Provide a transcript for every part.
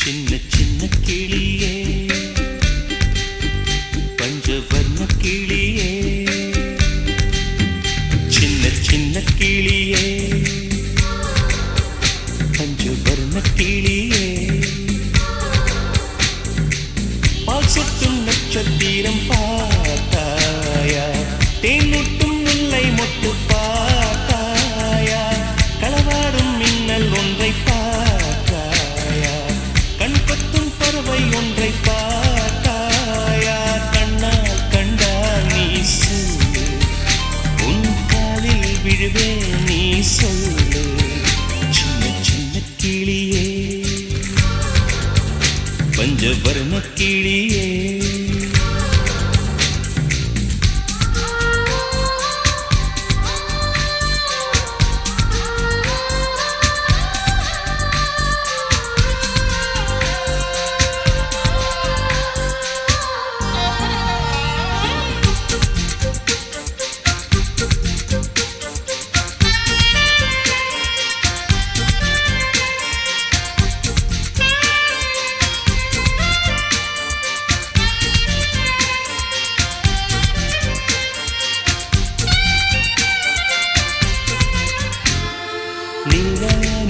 சின்ன சின்ன கிளியே பஞ்சவர்ண கிளியே சின்ன சின்ன கிளியே பஞ்சவர்ண கிளியே பால் சொட்டும் நட்சத்திரம் பார்த்தாயா தேன்முட்டும் முல்லை மொட்டு பார்த்தாயா களவாடும் மின்னல் ஒன்றை பார்த்தாயா கண் கொத்தும் பறவை ஒன்றை பார்த்தாயா கண்ணால் கண்டால் நீ சொல்லு உன் காலில் விழுவே நீ சொல்லு சின்ன சின்ன கிளியே பஞ்சவர்ண கிளியே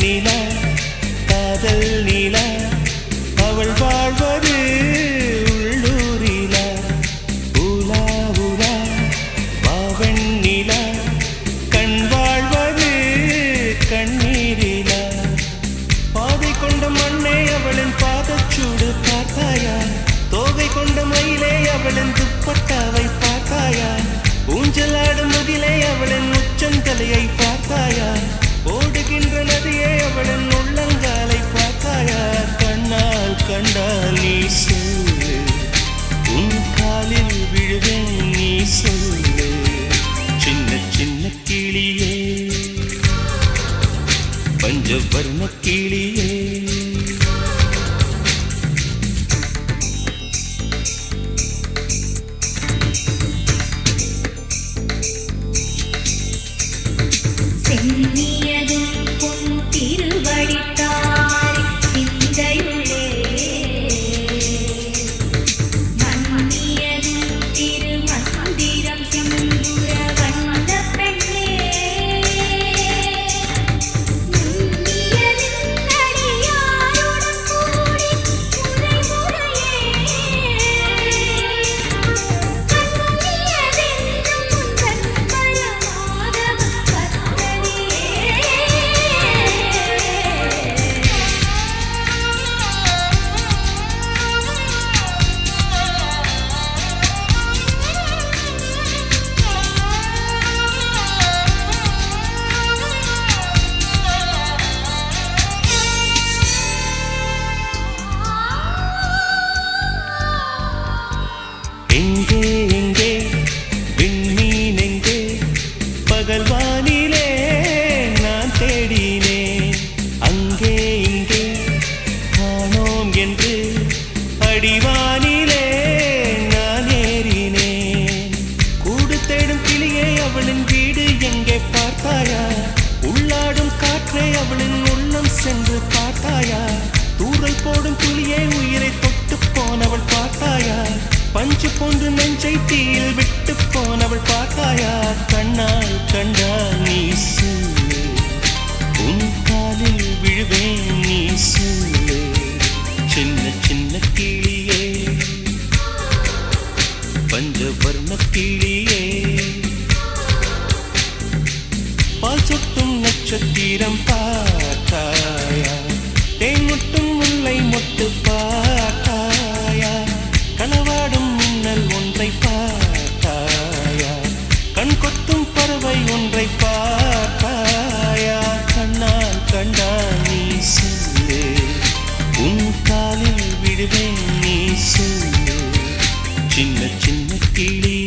நிலா காதல் நிலா அவள் வாழ்வது உள்ளூரிலா உலா உலா பாவன் நிலா கண் வாழ்வது கண்ணீரிலா பாதை கொண்ட மண்ணே அவளின் பாதச்சூடு பார்த்தாயா தோகை கொண்ட மயிலே அவளின் துப்பட்டாவை பார்த்தாயா ஊஞ்சலாடும் முகிலே அவளின் உச்சந்தலையை பார்த்தாயா ஓடுகின்ற நதியே அவளின் உள்ளங்காலை பார்த்தாயா கண்ணால் கண்டால் நீ சொல்லு உன் காலில் விழுவேன் நீ சொல்லு சின்ன சின்ன கிளியே பஞ்சவர்ண கிளியே எங்கே எங்கே விண்மீன் எங்கே பகல் வானிலே நான் தேடினேன் அங்கே இங்கே காணோம் என்று அடிவானிலே நான் ஏறினேன் கூடு தேடும் கிளியே அவளின் வீடு எங்கே பார்த்தாயா உள்ளாடும் காற்றே அவளின் உள்ளம் சென்று பார்த்தாயா தூறல் போடும் புலியே உயிரை தொட்டு போனவள் பார்த்தாயா பஞ்சு போன்று நெஞ்சை தீயில் விட்டு போனவள் பார்த்தாயா கண்ணால் கண்டால் நீ சொல்லு உன் காலில் விழுவேன் நீ சொல்லு சின்ன சின்ன கிளியே பஞ்சவர்ண கிளியே பால் சொட்டும் நட்சத்திரம் பார்த்தாயா தேன்முட்டும் முல்லை மொட்டு பார்த்தாயா களவாடும் மின்னல் ஒன்றை பார்த்தாயா கண் கொத்தும் பறவை ஒன்றை பார்த்தாயா கண்ணால் கண்டால் நீ சொல்லு உன் காலில் விடுவேன் நீ சொல்லு சின்ன சின்ன கிளி